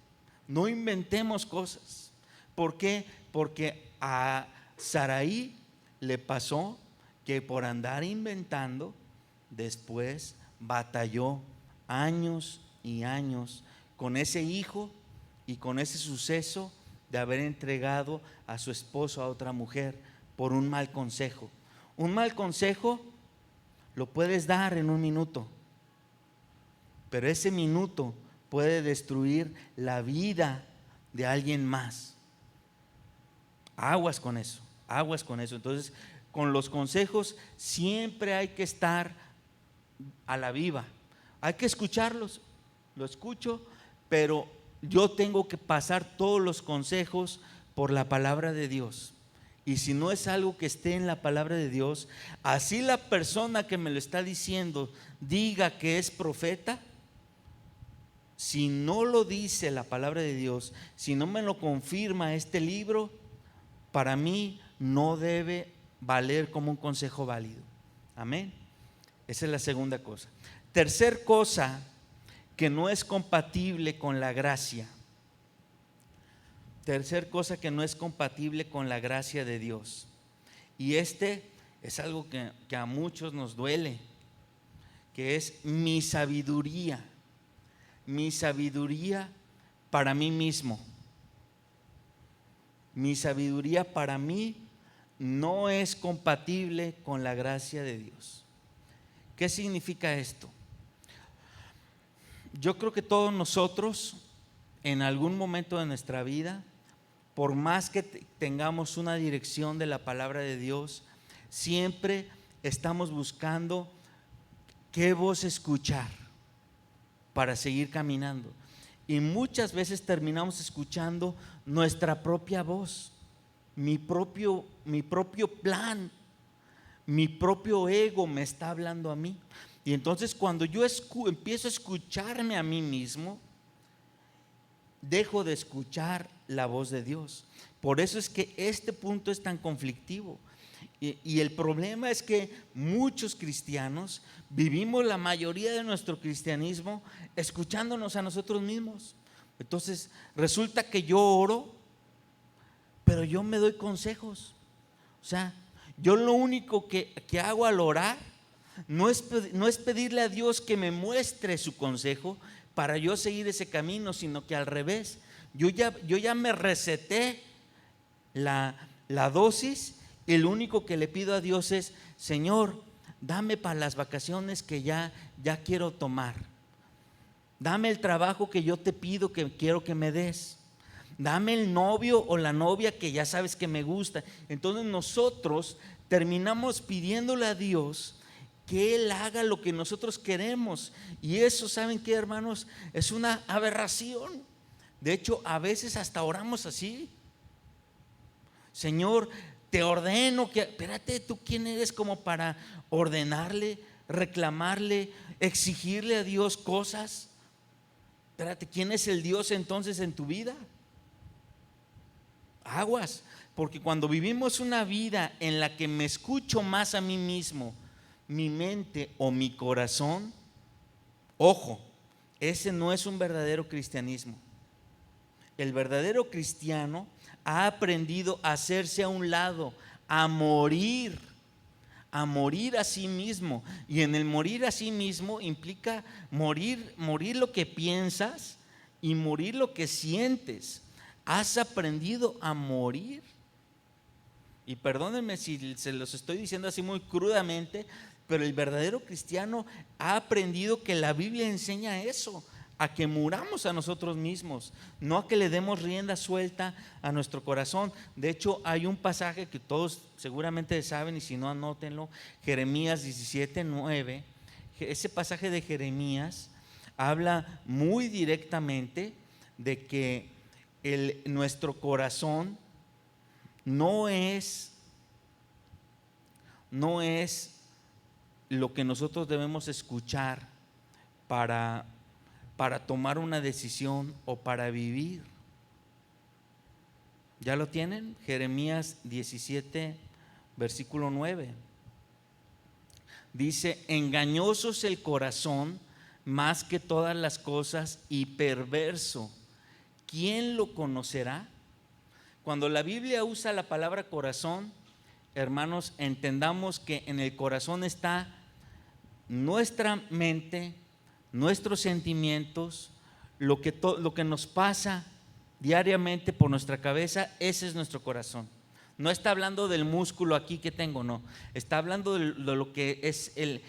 No inventemos cosas. ¿Por qué? Porque a Saraí le pasó que por andar inventando, después batalló años y años con ese hijo y con ese suceso de haber entregado a su esposo a otra mujer por un mal consejo. Un mal consejo lo puedes dar en un minuto, pero ese minuto puede destruir la vida de alguien más. Aguas con eso, aguas con eso. Entonces, con los consejos siempre hay que estar a la viva, hay que escucharlos. Lo escucho, pero yo tengo que pasar todos los consejos por la palabra de Dios. Y si no es algo que esté en la palabra de Dios, así la persona que me lo está diciendo diga que es profeta, si no lo dice la palabra de Dios, si no me lo confirma este libro, para mí no debe valer como un consejo válido. Amén. Esa es la segunda cosa. Tercer cosa que no es compatible con la gracia. Tercer cosa que no es compatible con la gracia de Dios. Y este es algo que a muchos nos duele, que es mi sabiduría. Mi sabiduría para mí mismo. Mi sabiduría para mí no es compatible con la gracia de Dios. ¿Qué significa esto? Yo creo que todos nosotros en algún momento de nuestra vida, por más que tengamos una dirección de la palabra de Dios, siempre estamos buscando qué voz escuchar para seguir caminando. Y muchas veces terminamos escuchando nuestra propia voz, mi propio plan, mi propio ego me está hablando a mí. Y entonces cuando yo empiezo a escucharme a mí mismo, dejo de escuchar la voz de Dios. Por eso es que este punto es tan conflictivo. Y el problema es que muchos cristianos vivimos la mayoría de nuestro cristianismo escuchándonos a nosotros mismos. Entonces resulta que yo oro, pero yo me doy consejos. O sea, yo lo único que hago al orar no es pedirle a Dios que me muestre su consejo para yo seguir ese camino, sino que al revés, yo ya me receté la dosis, y lo único que le pido a Dios es: Señor, dame para las vacaciones que ya quiero tomar. Dame el trabajo que yo te pido, que quiero que me des. Dame el novio o la novia que ya sabes que me gusta. Entonces nosotros terminamos pidiéndole a Dios que Él haga lo que nosotros queremos. Y eso, ¿saben qué, hermanos? Es una aberración. De hecho, a veces hasta oramos así: Señor, te ordeno que… Espérate, ¿tú quién eres como para ordenarle, reclamarle, exigirle a Dios cosas? Espérate, ¿quién es el Dios entonces en tu vida? Aguas, porque cuando vivimos una vida en la que me escucho más a mí mismo, mi mente o mi corazón, ojo, ese no es un verdadero cristianismo. El verdadero cristiano ha aprendido a hacerse a un lado, a morir a sí mismo. Y en el morir a sí mismo implica morir lo que piensas y morir lo que sientes. Has aprendido a morir. Y perdónenme si se los estoy diciendo así muy crudamente, pero el verdadero cristiano ha aprendido que la Biblia enseña eso: a que muramos a nosotros mismos, no a que le demos rienda suelta a nuestro corazón. De hecho, hay un pasaje que todos seguramente saben, y si no, anótenlo: Jeremías 17:9. Ese pasaje de Jeremías habla muy directamente de que nuestro corazón no es lo que nosotros debemos escuchar para tomar una decisión o para vivir. ¿Ya lo tienen? Jeremías 17, versículo 9. Dice: engañoso es el corazón más que todas las cosas y perverso, ¿quién lo conocerá? Cuando la Biblia usa la palabra corazón, hermanos, entendamos que en el corazón está nuestra mente, nuestros sentimientos, lo que nos pasa diariamente por nuestra cabeza. Ese es nuestro corazón. No está hablando del músculo aquí que tengo, no. Está hablando de lo que es el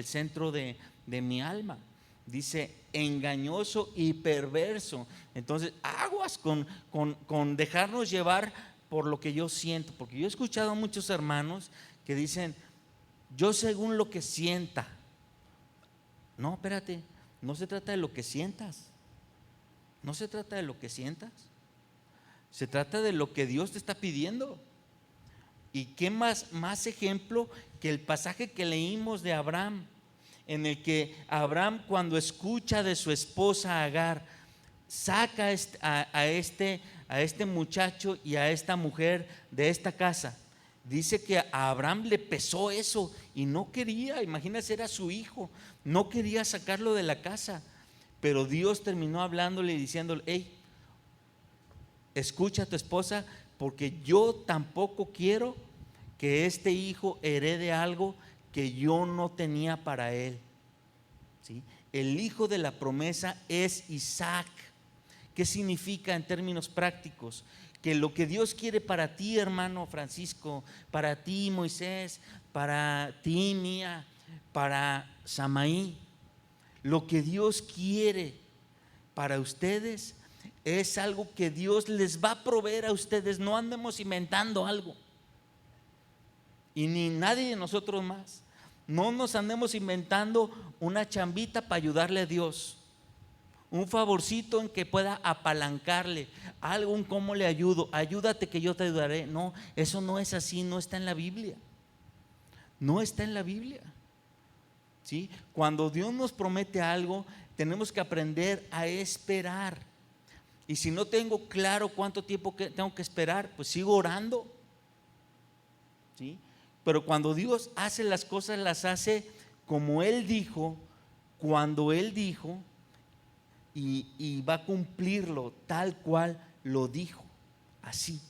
centro de mi alma. Dice: engañoso y perverso. Entonces, aguas con dejarnos llevar por lo que yo siento, porque yo he escuchado a muchos hermanos que dicen: yo según lo que sienta. No, espérate, no se trata de lo que sientas. No se trata de lo que sientas. Se trata de lo que Dios te está pidiendo. ¿Y qué más ejemplo que el pasaje que leímos de Abraham, en el que Abraham, cuando escucha de su esposa Agar, saca a este muchacho y a esta mujer de esta casa? Dice que a Abraham le pesó eso y no quería, imagínate, era su hijo, no quería sacarlo de la casa. Pero Dios terminó hablándole y diciéndole: hey, escucha a tu esposa, porque yo tampoco quiero que este hijo herede algo que yo no tenía para él. ¿Sí? El hijo de la promesa es Isaac. ¿Qué significa en términos prácticos? Que lo que Dios quiere para ti, hermano Francisco, para ti, Moisés, para ti, Mía, para Samaí, lo que Dios quiere para ustedes es algo que Dios les va a proveer a ustedes. No andemos inventando algo, y ni nadie de nosotros más. No nos andemos inventando una chambita para ayudarle a Dios, un favorcito en que pueda apalancarle algo, un cómo le ayudo, ayúdate que yo te ayudaré. No, eso no es así, no está en la Biblia. No está en la Biblia. ¿Sí? Cuando Dios nos promete algo, tenemos que aprender a esperar. Y si no tengo claro cuánto tiempo tengo que esperar, pues sigo orando. ¿Sí? Pero cuando Dios hace las cosas, las hace como Él dijo, cuando Él dijo, y va a cumplirlo tal cual lo dijo. Así.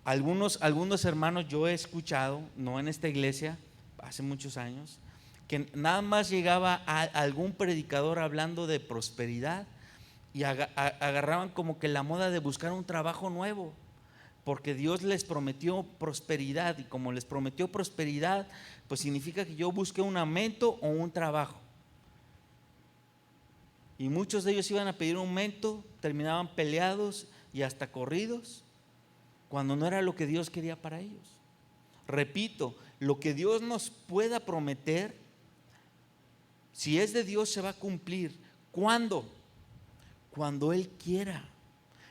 Algunos hermanos yo he escuchado, no en esta iglesia, hace muchos años, que nada más llegaba a algún predicador hablando de prosperidad y agarraban como que la moda de buscar un trabajo nuevo, porque Dios les prometió prosperidad, y como les prometió prosperidad, pues significa que yo busqué un aumento o un trabajo. Y muchos de ellos iban a pedir un aumento, terminaban peleados y hasta corridos, cuando no era lo que Dios quería para ellos. Repito, lo que Dios nos pueda prometer, si es de Dios, se va a cumplir. ¿Cuándo? Cuando Él quiera.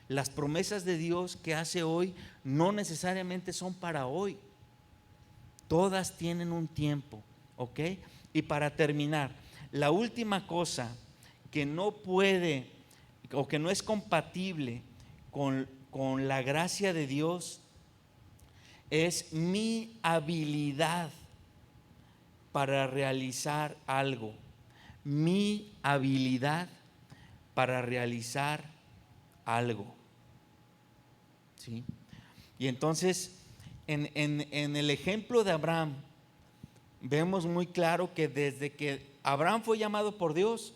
Las promesas de Dios que hace hoy no necesariamente son para hoy. Todas tienen un tiempo, ¿ok? Y para terminar, la última cosa que no puede o que no es compatible con la gracia de Dios es mi habilidad para realizar algo. Mi habilidad para realizar algo. ¿Sí? Y entonces, en el ejemplo de Abraham, vemos muy claro que desde que Abraham fue llamado por Dios,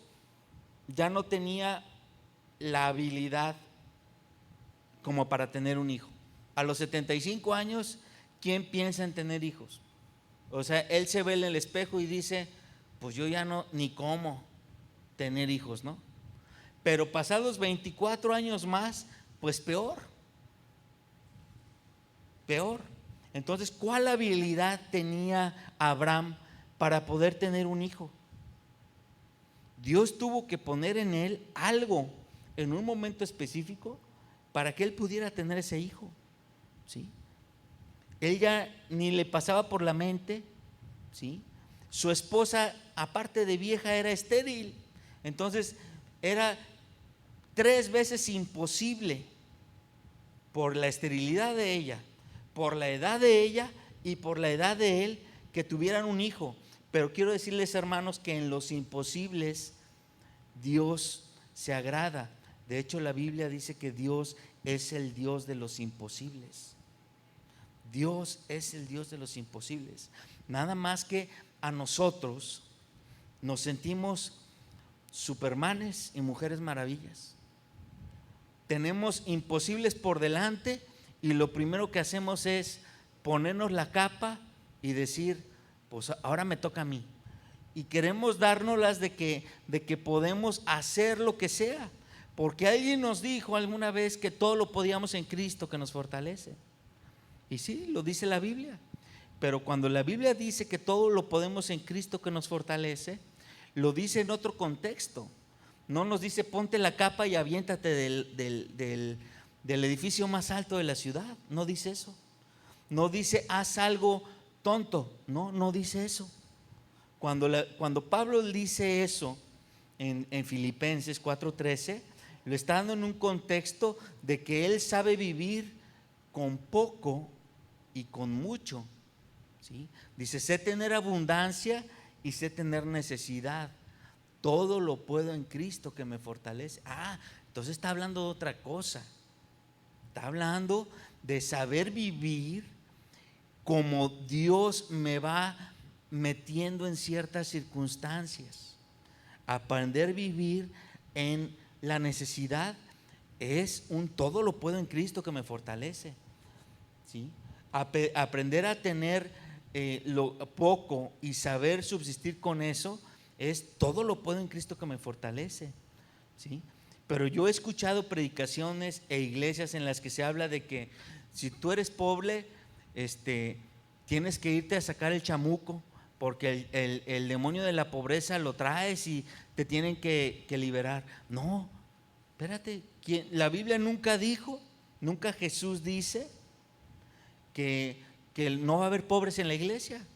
ya no tenía la habilidad como para tener un hijo. A los 75 años, ¿quién piensa en tener hijos? O sea, él se ve en el espejo y dice, pues yo ya no, ni cómo tener hijos, ¿no? Pero pasados 24 años más, pues peor. Entonces, ¿cuál habilidad tenía Abraham para poder tener un hijo? Dios tuvo que poner en él algo en un momento específico para que él pudiera tener ese hijo, ¿sí? Él ya ni le pasaba por la mente, ¿sí? Su esposa, aparte de vieja, era estéril. Entonces, era 3 veces imposible, por la esterilidad de ella, por la edad de ella y por la edad de él, que tuvieran un hijo. Pero quiero decirles, hermanos, que en los imposibles Dios se agrada. De hecho, la Biblia dice que Dios es el Dios de los imposibles. Dios es el Dios de los imposibles. Nada más que a nosotros nos sentimos supermanes y mujeres maravillas. Tenemos imposibles por delante y lo primero que hacemos es ponernos la capa y decir, pues ahora me toca a mí. Y queremos dárnoslas de que podemos hacer lo que sea, porque alguien nos dijo alguna vez que todo lo podíamos en Cristo que nos fortalece. Y sí, lo dice la Biblia. Pero cuando la Biblia dice que todo lo podemos en Cristo que nos fortalece, lo dice en otro contexto. No nos dice ponte la capa y aviéntate del edificio más alto de la ciudad. No dice eso. No dice haz algo tonto. No dice eso. Cuando Pablo dice eso en Filipenses 4:13, lo está dando en un contexto de que él sabe vivir con poco y con mucho, ¿sí? Dice, sé tener abundancia y sé tener necesidad. Todo lo puedo en Cristo que me fortalece. Entonces está hablando de otra cosa. Está hablando de saber vivir como Dios me va metiendo en ciertas circunstancias. Aprender a vivir en la necesidad es un todo lo puedo en Cristo que me fortalece, ¿sí? Aprender a tener lo poco y saber subsistir con eso es todo lo puedo en Cristo que me fortalece, ¿sí? Pero yo he escuchado predicaciones e iglesias en las que se habla de que si tú eres pobre, tienes que irte a sacar el chamuco, porque el demonio de la pobreza lo traes y te tienen que liberar. No, espérate, la Biblia nunca dijo, nunca Jesús dice que no va a haber pobres en la iglesia.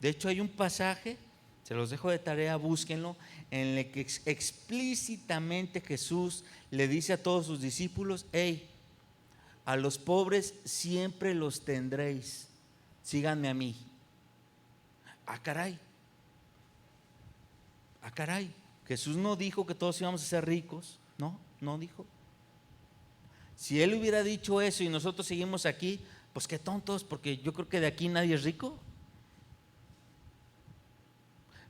De hecho, hay un pasaje, se los dejo de tarea, búsquenlo, en el que explícitamente Jesús le dice a todos sus discípulos: hey, a los pobres siempre los tendréis, síganme a mí. Caray, Jesús no dijo que todos íbamos a ser ricos, no dijo. Si él hubiera dicho eso y nosotros seguimos aquí, pues qué tontos, porque yo creo que de aquí nadie es rico.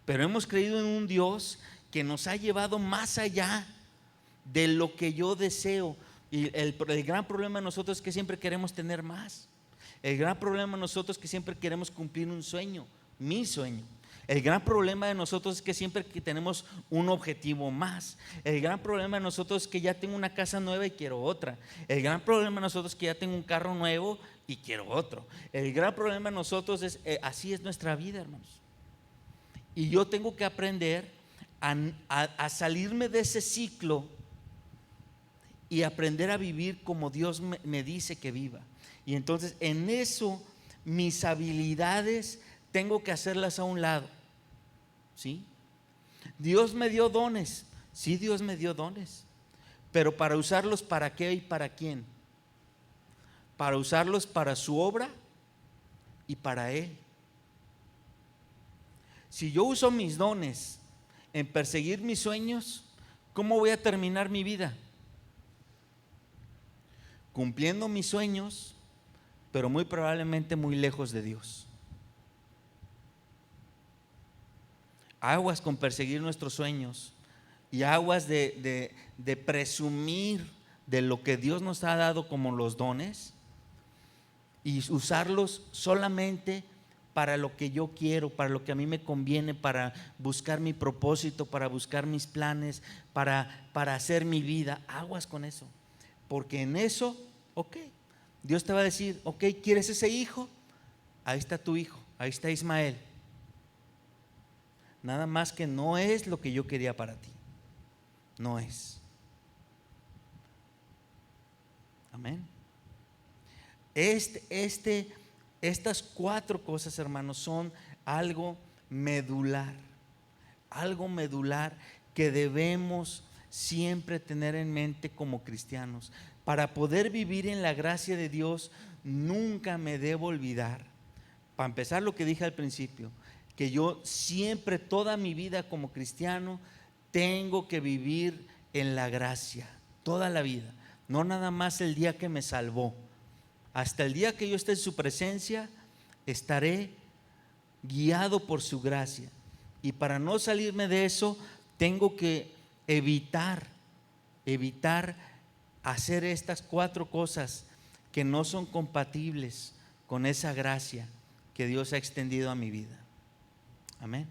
pero hemos creído en un Dios que nos ha llevado más allá de lo que yo deseo. Y el gran problema de nosotros es que siempre queremos tener más. El gran problema de nosotros es que siempre queremos cumplir un sueño, mi sueño. El gran problema de nosotros es que siempre tenemos un objetivo más. El gran problema de nosotros es que ya tengo una casa nueva y quiero otra. El gran problema de nosotros es que ya tengo un carro nuevo y quiero otro. El gran problema de nosotros es, así es nuestra vida, hermanos. Y yo tengo que aprender a salirme de ese ciclo y aprender a vivir como Dios me dice que viva. Y entonces en eso mis habilidades tengo que hacerlas a un lado. ¿Sí? Dios me dio dones. Sí, Dios me dio dones. Pero para usarlos, ¿para qué y para quién? Para usarlos para su obra y para Él. Si yo uso mis dones en perseguir mis sueños, ¿cómo voy a terminar mi vida? Cumpliendo mis sueños, pero muy probablemente muy lejos de Dios. Aguas con perseguir nuestros sueños y aguas de presumir de lo que Dios nos ha dado como los dones y usarlos solamente para lo que yo quiero, para lo que a mí me conviene, para buscar mi propósito, para buscar mis planes, para hacer mi vida. Aguas con eso, porque en eso, ok, Dios te va a decir, ok, ¿quieres ese hijo? Ahí está tu hijo, ahí está Ismael. Nada más que no es lo que yo quería para ti. No es. Amén. Estas 4 cosas, hermanos, son algo medular. Algo medular que debemos siempre tener en mente como cristianos. Para poder vivir en la gracia de Dios, nunca me debo olvidar. Para empezar, lo que dije al principio, que yo siempre, toda mi vida como cristiano, tengo que vivir en la gracia, toda la vida, no nada más el día que me salvó. Hasta el día que yo esté en su presencia, estaré guiado por su gracia. Y para no salirme de eso, tengo que evitar hacer estas 4 cosas que no son compatibles con esa gracia que Dios ha extendido a mi vida. Amén.